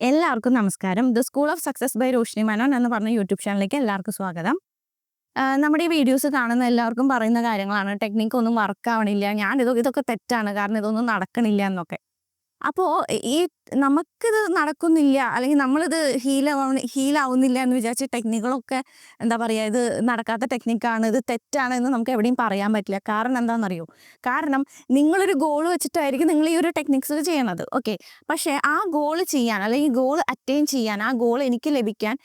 എല്ലാവർക്കും നമസ്കാരം. The school of success by Roshni Menon എന്ന് പറഞ്ഞ യൂട്യൂബ് ചാനലിലേക്ക് എല്ലാവർക്കും സ്വാഗതം. നമ്മുടെ ഈ വീഡിയോസ് കാണുന്ന എല്ലാവർക്കും പറയുന്ന കാര്യങ്ങളാണ്. ടെക്നിക്ക് ഒന്നും വർക്ക് ആവണില്ല. ഇതൊക്കെ തെറ്റാണ്. കാരണം ഇതൊന്നും നടക്കണില്ല എന്നൊക്കെ. അപ്പോ ഈ നമുക്കിത് നടക്കുന്നില്ല, അല്ലെങ്കിൽ നമ്മളിത് ഹീലാവുന്നില്ല എന്ന് വിചാരിച്ച ടെക്നിക്കുകളൊക്കെ എന്താ പറയുക, ഇത് നടക്കാത്ത ടെക്നിക്കാണ്, ഇത് തെറ്റാണ് എന്ന് നമുക്ക് എവിടെയും പറയാൻ പറ്റില്ല. കാരണം എന്താണെന്നറിയോ? കാരണം നിങ്ങളൊരു ഗോൾ വെച്ചിട്ടായിരിക്കും നിങ്ങൾ ഈ ഒരു ടെക്നിക്സ് ചെയ്യണത്. ഓക്കെ, പക്ഷേ ആ ഗോൾ ചെയ്യാൻ, അല്ലെങ്കിൽ ഗോൾ അറ്റൈൻ ചെയ്യാൻ, ആ ഗോൾ എനിക്ക് ലഭിക്കാൻ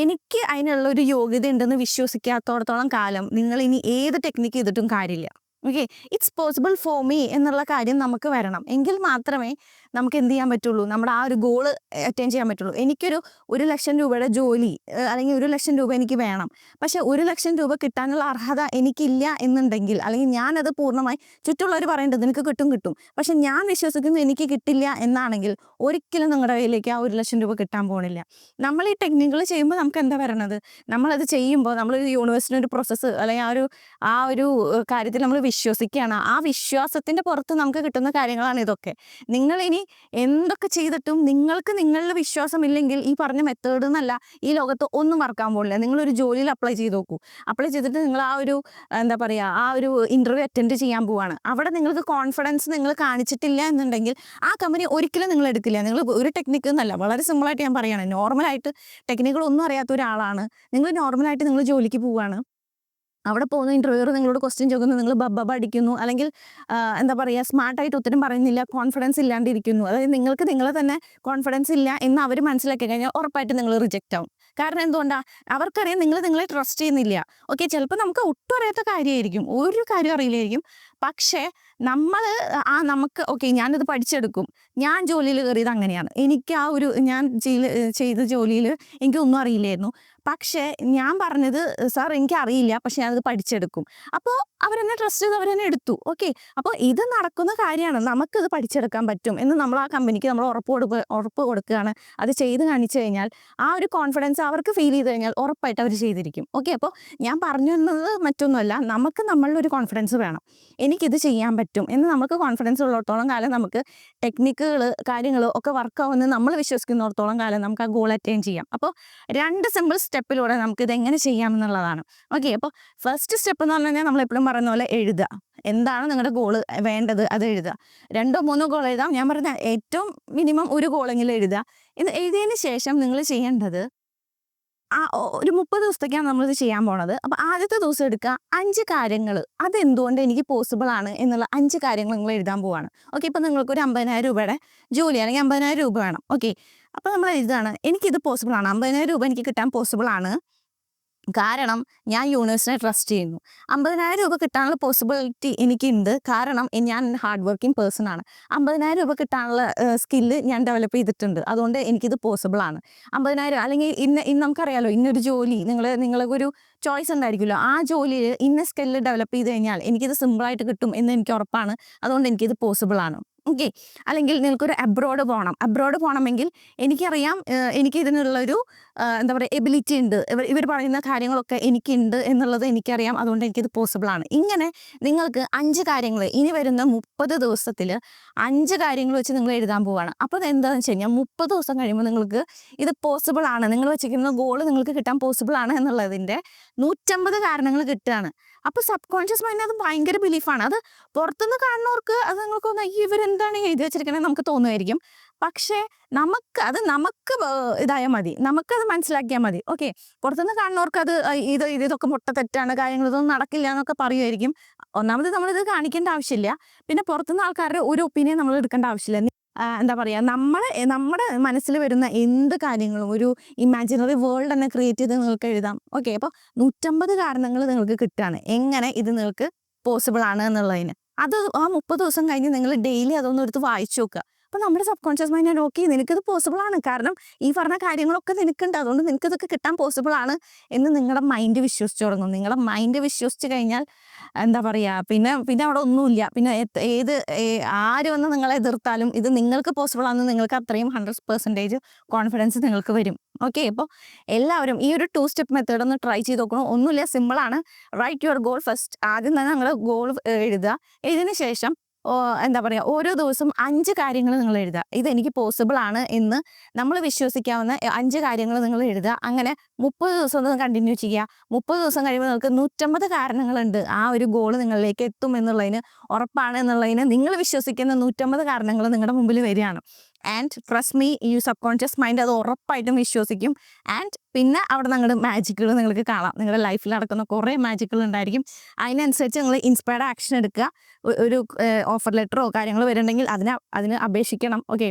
എനിക്ക് അതിനുള്ള ഒരു യോഗ്യത ഉണ്ടെന്ന് വിശ്വസിക്കാത്തോടത്തോളം കാലം നിങ്ങൾ ഇനി ഏത് ടെക്നിക്ക് ചെയ്തിട്ടും കാര്യമില്ല. Okay, it's possible for me എന്നുള്ള കാര്യം നമുക്ക് വരണം. എങ്കിൽ മാത്രമേ നമുക്ക് എന്ത് ചെയ്യാൻ പറ്റുള്ളൂ, നമ്മുടെ ആ ഒരു ഗോള് അറ്റൈൻ ചെയ്യാൻ പറ്റുള്ളൂ. എനിക്കൊരു 1,00,000 രൂപയുടെ ജോലി, അല്ലെങ്കിൽ 1,00,000 രൂപ എനിക്ക് വേണം. പക്ഷെ 1,00,000 രൂപ കിട്ടാനുള്ള അർഹത എനിക്കില്ല എന്നുണ്ടെങ്കിൽ, അല്ലെങ്കിൽ ഞാനത് പൂർണ്ണമായി, ചുറ്റുമുള്ളവർ പറയേണ്ടത് നിനക്ക് കിട്ടും, പക്ഷെ ഞാൻ വിശ്വസിക്കുന്നു എനിക്ക് കിട്ടില്ല എന്നാണെങ്കിൽ ഒരിക്കലും നിങ്ങളുടെ കയ്യിലേക്ക് ആ 1,00,000 രൂപ കിട്ടാൻ പോകണില്ല. നമ്മൾ ഈ ടെക്നിക്കുകൾ ചെയ്യുമ്പോൾ നമുക്ക് എന്താ വരണത്, നമ്മളത് ചെയ്യുമ്പോൾ നമ്മളൊരു യൂണിവേഴ്സിറ്റി ഒരു പ്രോസസ്സ്, അല്ലെങ്കിൽ ആ ഒരു കാര്യത്തിൽ നമ്മൾ വിശ്വസിക്കുകയാണ്. ആ വിശ്വാസത്തിന്റെ പുറത്ത് നമുക്ക് കിട്ടുന്ന കാര്യങ്ങളാണ് ഇതൊക്കെ. നിങ്ങളിനി എന്തൊക്കെ ചെയ്തിട്ടും നിങ്ങൾക്ക് നിങ്ങളിൽ വിശ്വാസമില്ലെങ്കിൽ ഈ പറഞ്ഞ മെത്തേഡ് എന്നല്ല, ഈ ലോകത്ത് ഒന്നും മറക്കാൻ പോകില്ല. നിങ്ങളൊരു ജോലിയിൽ അപ്ലൈ ചെയ്ത് നോക്കൂ. അപ്ലൈ ചെയ്തിട്ട് നിങ്ങൾ ആ ഒരു എന്താ പറയുക, ആ ഒരു ഇന്റർവ്യൂ അറ്റൻഡ് ചെയ്യാൻ പോവാണ്. അവിടെ നിങ്ങൾക്ക് കോൺഫിഡൻസ് നിങ്ങൾ കാണിച്ചിട്ടില്ല എന്നുണ്ടെങ്കിൽ ആ കമ്പനി ഒരിക്കലും നിങ്ങൾ എടുക്കില്ല. നിങ്ങൾ ഒരു ടെക്നിക്ക് എന്നല്ല, വളരെ സിമ്പിളായിട്ട് ഞാൻ പറയുകയാണ്. നോർമലായിട്ട് ടെക്നിക്കുകളൊന്നും അറിയാത്ത ഒരാളാണ് നിങ്ങൾ, നോർമലായിട്ട് നിങ്ങൾ ജോലിക്ക് പോവുകയാണ്. അവിടെ പോകുന്ന ഇന്റർവ്യൂവർ നിങ്ങളോട് ക്വസ്റ്റ്യൻ ചോദിക്കുന്നു, നിങ്ങൾ ബബ്ബ അടിക്കുന്നു, അല്ലെങ്കിൽ എന്താ പറയുക, സ്മാർട്ടായിട്ട് ഉത്തരം പറയുന്നില്ല, കോൺഫിഡൻസ് ഇല്ലാണ്ടിരിക്കുന്നു. അതായത് നിങ്ങൾക്ക് നിങ്ങളെ തന്നെ കോൺഫിഡൻസ് ഇല്ല എന്ന് അവർ മനസ്സിലാക്കി കഴിഞ്ഞാൽ ഉറപ്പായിട്ട് നിങ്ങൾ റിജക്റ്റ് ആവും. കാരണം എന്തുകൊണ്ടാണ്? അവർക്കറിയാം നിങ്ങൾ നിങ്ങളെ ട്രസ്റ്റ് ചെയ്യുന്നില്ല. ഓക്കെ, ചിലപ്പോൾ നമുക്ക് ഒട്ടും അറിയാത്ത കാര്യമായിരിക്കും, ഒരു കാര്യം അറിയില്ലായിരിക്കും. പക്ഷേ നമുക്ക് ഓക്കെ, ഞാനിത് പഠിച്ചെടുക്കും, ഞാൻ ജോലിയിൽ കയറിയത് അങ്ങനെയാണ്, എനിക്ക് ആ ഒരു ഞാൻ ചെയ്ത ജോലിയിൽ എനിക്കൊന്നും അറിയില്ലായിരുന്നു, പക്ഷേ ഞാൻ പറഞ്ഞത് സാർ എനിക്ക് അറിയില്ല, പക്ഷെ ഞാനത് പഠിച്ചെടുക്കും. അപ്പോൾ അവരെന്നെ ട്രസ്റ്റ് ചെയ്ത് അവരെന്നെ എടുത്തു. ഓക്കെ, അപ്പോൾ ഇത് നടക്കുന്ന കാര്യമാണ്, നമുക്കിത് പഠിച്ചെടുക്കാൻ പറ്റും എന്ന് നമ്മൾ ആ കമ്പനിക്ക് നമ്മൾ ഉറപ്പ് കൊടുക്കുകയാണ്. അത് ചെയ്ത് കാണിച്ചു കഴിഞ്ഞാൽ ആ ഒരു കോൺഫിഡൻസ് അവർക്ക് ഫീൽ ചെയ്ത് കഴിഞ്ഞാൽ ഉറപ്പായിട്ട് അവർ ചെയ്തിരിക്കും. ഓക്കെ, അപ്പോൾ ഞാൻ പറഞ്ഞു തന്നത് മറ്റൊന്നുമല്ല, നമുക്ക് നമ്മളിലൊരു കോൺഫിഡൻസ് വേണം. എനിക്കിത് ചെയ്യാൻ പറ്റും എന്ന് നമുക്ക് കോൺഫിഡൻസ് ഉള്ളിടത്തോളം കാലം നമുക്ക് ടെക്നിക്കുകൾ കാര്യങ്ങൾ ഒക്കെ വർക്കാവുമെന്ന് നമ്മൾ വിശ്വസിക്കുന്നിടത്തോളം കാലം നമുക്ക് ആ ഗോൾ അറ്റൈൻ ചെയ്യാം. അപ്പോൾ 2 സിമ്പിൾ സ്റ്റെപ്പിലൂടെ നമുക്ക് ഇത് എങ്ങനെ ചെയ്യാം എന്നുള്ളതാണ്. ഓക്കെ, അപ്പോൾ ഫസ്റ്റ് സ്റ്റെപ്പ് എന്ന് പറഞ്ഞു കഴിഞ്ഞാൽ നമ്മൾ എപ്പോഴും പറയുന്ന പോലെ എഴുതുക. എന്താണ് നിങ്ങളുടെ ഗോള് വേണ്ടത് അത് എഴുതുക. 2-3 ഗോൾ എഴുതാം. ഞാൻ പറഞ്ഞ ഏറ്റവും മിനിമം ഒരു ഗോളെങ്കിലും എഴുതുക. ഇത് എഴുതിയതിന് ശേഷം നിങ്ങൾ ചെയ്യേണ്ടത് ഒരു 30 ദിവസത്തേക്കാണ് നമ്മളിത് ചെയ്യാൻ പോണത്. അപ്പോൾ ആദ്യത്തെ ദിവസം എടുക്കുക, 5 കാര്യങ്ങൾ അതെന്തുകൊണ്ട് എനിക്ക് പോസിബിൾ ആണ് എന്നുള്ള 5 കാര്യങ്ങൾ നിങ്ങൾ എഴുതാൻ പോവാണ്. ഓക്കെ, ഇപ്പോൾ നിങ്ങൾക്കൊരു 50,000 രൂപയുടെ ജോലി, അല്ലെങ്കിൽ 50,000 രൂപ വേണം. ഓക്കെ, അപ്പോൾ നമ്മൾ എഴുതാണ്, എനിക്കിത് പോസിബിൾ ആണ്, 50,000 രൂപ എനിക്ക് കിട്ടാൻ പോസിബിൾ ആണ്, കാരണം ഞാൻ യൂണിവേഴ്സിനെ ട്രസ്റ്റ് ചെയ്യുന്നു. 50,000 രൂപ കിട്ടാനുള്ള പോസിബിലിറ്റി എനിക്കുണ്ട്, കാരണം ഞാൻ ഹാർഡ് വർക്കിംഗ് പേഴ്സൺ ആണ്. 50,000 രൂപ കിട്ടാനുള്ള സ്കില്ല് ഞാൻ ഡെവലപ്പ് ചെയ്തിട്ടുണ്ട്, അതുകൊണ്ട് എനിക്കിത് പോസിബിൾ ആണ്. 50,000 അല്ലെങ്കിൽ ഇന്ന് നമുക്കറിയാലോ, ഇന്നൊരു ജോലി നിങ്ങൾക്കൊരു ചോയ്സ് ഉണ്ടായിരിക്കുമല്ലോ, ആ ജോലിയിൽ ഇന്ന സ്കില്ല് ഡെവലപ്പ് ചെയ്ത് കഴിഞ്ഞാൽ എനിക്കിത് സിമ്പിളായിട്ട് കിട്ടും എന്ന് എനിക്ക് ഉറപ്പാണ്, അതുകൊണ്ട് എനിക്കിത് പോസിബിൾ ആണ്. ഓക്കെ, അല്ലെങ്കിൽ നിങ്ങൾക്കൊരു അബ്രോഡ് പോകണമെങ്കിൽ എനിക്കറിയാം, എനിക്ക് ഇതിനുള്ളൊരു എന്താ പറയുക എബിലിറ്റി ഉണ്ട്, ഇവർ പറയുന്ന കാര്യങ്ങളൊക്കെ എനിക്കുണ്ട് എന്നുള്ളത് എനിക്കറിയാം, അതുകൊണ്ട് എനിക്കിത് പോസിബിൾ ആണ്. ഇങ്ങനെ നിങ്ങൾക്ക് 5 കാര്യങ്ങൾ ഇനി വരുന്ന 30 ദിവസത്തിൽ 5 കാര്യങ്ങൾ വെച്ച് നിങ്ങൾ എഴുതാൻ പോവുകയാണ്. അപ്പോൾ അത് എന്താണെന്ന് വെച്ച് കഴിഞ്ഞാൽ 30 ദിവസം കഴിയുമ്പോൾ നിങ്ങൾക്ക് ഇത് പോസിബിൾ ആണ്, നിങ്ങൾ വെച്ചിരിക്കുന്ന ഗോള് നിങ്ങൾക്ക് കിട്ടാൻ പോസിബിൾ ആണ് എന്നുള്ളതിൻ്റെ 150 കാരണങ്ങൾ കിട്ടുകയാണ്. അപ്പോൾ സബ് കോൺഷ്യസ് മൈൻഡ് അത് ഭയങ്കര ബിലീഫാണ്. അത് പുറത്തുനിന്ന് കാണുന്നവർക്ക് അത് നിങ്ങൾക്ക് തോന്നുക ഇവരെന്താണ് എഴുതി വെച്ചിരിക്കണത് നമുക്ക് തോന്നുമായിരിക്കും. പക്ഷേ നമുക്ക് ഇതായാൽ മതി, നമുക്കത് മനസ്സിലാക്കിയാൽ മതി. ഓക്കെ, പുറത്തുനിന്ന് കാണുന്നവർക്ക് അത് ഇതൊക്കെ മുട്ട തെറ്റാണ്, കാര്യങ്ങൾ ഇതൊന്നും നടക്കില്ല എന്നൊക്കെ പറയുമായിരിക്കും. ഒന്നാമത് നമ്മളിത് കാണിക്കേണ്ട ആവശ്യമില്ല, പിന്നെ പുറത്തുനിന്ന് ആൾക്കാരുടെ ഒരു ഒപ്പീനിയൻ നമ്മൾ എടുക്കേണ്ട ആവശ്യമില്ല. എന്താ പറയുക, നമ്മുടെ മനസ്സിൽ വരുന്ന എന്ത് കാര്യങ്ങളും ഒരു ഇമാജിനറി വേൾഡ് തന്നെ ക്രിയേറ്റ് ചെയ്ത് നിങ്ങൾക്ക് എഴുതാം. ഓക്കെ, അപ്പോൾ 150 കാരണങ്ങൾ നിങ്ങൾക്ക് കിട്ടുകയാണ് എങ്ങനെ ഇത് നിങ്ങൾക്ക് പോസിബിൾ ആണ് എന്നുള്ളതിന്. അത് ആ 30 ദിവസം കഴിഞ്ഞ് നിങ്ങൾ ഡെയിലി അതൊന്നും എടുത്ത് വായിച്ചു നോക്കുക. അപ്പോൾ നമ്മുടെ സബ് കോൺഷ്യസ് മൈൻഡ് ഓക്കെ, നിനക്കിത് പോസിബിൾ ആണ്, കാരണം ഈ പറഞ്ഞ കാര്യങ്ങളൊക്കെ നിനക്കുണ്ട്, അതുകൊണ്ട് നിനക്കിതൊക്കെ കിട്ടാൻ പോസിബിൾ ആണ് എന്ന് നിങ്ങളുടെ മൈൻഡ് വിശ്വസിച്ച് തുടങ്ങും. നിങ്ങളുടെ മൈൻഡ് വിശ്വസിച്ച് കഴിഞ്ഞാൽ എന്താ പറയുക, പിന്നെ അവിടെ ഒന്നുമില്ല. പിന്നെ ആര് വന്ന് നിങ്ങളെ എതിർത്താലും ഇത് നിങ്ങൾക്ക് പോസിബിൾ ആണെന്ന് നിങ്ങൾക്ക് അത്രയും 100% കോൺഫിഡൻസ് നിങ്ങൾക്ക് വരും. ഓക്കെ, അപ്പോൾ എല്ലാവരും ഈ ഒരു 2 സ്റ്റെപ്പ് മെത്തേഡ് ഒന്ന് ട്രൈ ചെയ്ത് നോക്കണം. ഒന്നുമില്ല, സിമ്പിളാണ്. Write your goal first. ആദ്യം തന്നെ നിങ്ങൾ ഗോൾ എഴുതുക. എഴുതിയതിന് ശേഷം എന്താ പറയുക, ഓരോ ദിവസം 5 കാര്യങ്ങൾ നിങ്ങൾ എഴുതുക. ഇതെനിക്ക് പോസിബിൾ ആണ് എന്ന് നമ്മൾ വിശ്വസിക്കാവുന്ന 5 കാര്യങ്ങൾ നിങ്ങൾ എഴുതുക. അങ്ങനെ 30 ദിവസം ഒന്ന് കണ്ടിന്യൂ ചെയ്യുക. 30 ദിവസം കഴിയുമ്പോൾ നിങ്ങൾക്ക് 150 കാരണങ്ങളുണ്ട് ആ ഒരു ഗോൾ നിങ്ങളിലേക്ക് എത്തും എന്നുള്ളതിന്, ഉറപ്പാണ് എന്നുള്ളതിന് നിങ്ങൾ വിശ്വസിക്കുന്ന 150 കാരണങ്ങൾ നിങ്ങളുടെ മുമ്പിൽ വരികയാണ്. ആൻഡ് ട്രസ്റ്റ് മീ, ഈ സബ് കോൺഷ്യസ് മൈൻഡ് അത് ഉറപ്പായിട്ടും വിശ്വസിക്കും. ആൻഡ് പിന്നെ അവിടെ നിങ്ങളുടെ മാജിക്കുകൾ നിങ്ങൾക്ക് കാണാം. നിങ്ങളുടെ ലൈഫിൽ നടക്കുന്ന കുറേ മാജിക്കുകൾ ഉണ്ടായിരിക്കും. അതിനനുസരിച്ച് നിങ്ങൾ ഇൻസ്പയർഡ് ആക്ഷൻ എടുക്കുക. ഒരു ഓഫർ ലെറ്ററോ കാര്യങ്ങളോ വരുന്നുണ്ടെങ്കിൽ അതിന് അപേക്ഷിക്കണം. ഓക്കെ,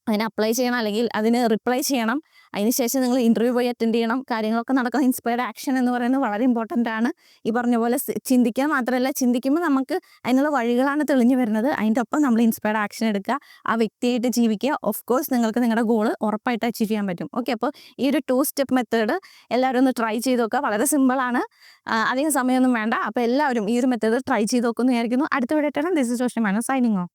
അതിന് അപ്ലൈ ചെയ്യണം, അല്ലെങ്കിൽ അതിന് റിപ്ലൈ ചെയ്യണം. അതിനുശേഷം നിങ്ങൾ ഇൻ്റർവ്യൂ പോയി അറ്റൻഡ് ചെയ്യണം. കാര്യങ്ങളൊക്കെ നടക്കുന്ന ഇൻസ്പയർഡ് ആക്ഷൻ എന്ന് പറയുന്നത് വളരെ ഇമ്പോർട്ടൻ്റ് ആണ്. ഈ പറഞ്ഞ പോലെ ചിന്തിക്കുക മാത്രമല്ല, ചിന്തിക്കുമ്പോൾ നമുക്ക് അതിനുള്ള വഴികളാണ് തെളിഞ്ഞു വരുന്നത്. അതിൻ്റെ ഒപ്പം നമ്മൾ ഇൻസ്പയർഡ് ആക്ഷൻ എടുക്കുക, ആ വ്യക്തിയായിട്ട് ജീവിക്കുക. ഓഫ് കോഴ്സ് നിങ്ങൾക്ക് നിങ്ങളുടെ ഗോൾ ഉറപ്പായിട്ട് അച്ചീവ് ചെയ്യാൻ പറ്റും. ഓക്കെ, അപ്പോൾ ഈ ഒരു 2 സ്റ്റെപ്പ് മെത്തേഡ് എല്ലാവരും ഒന്ന് ട്രൈ ചെയ്ത് നോക്കുക. വളരെ സിമ്പിളാണ്, അധികം സമയമൊന്നും വേണ്ട. അപ്പോൾ എല്ലാവരും ഈ ഒരു മെത്തേഡ് ട്രൈ ചെയ്ത് നോക്കുമെന്ന് വിചാരിക്കുന്നു. അടുത്ത video this is Roshni Mano signing of.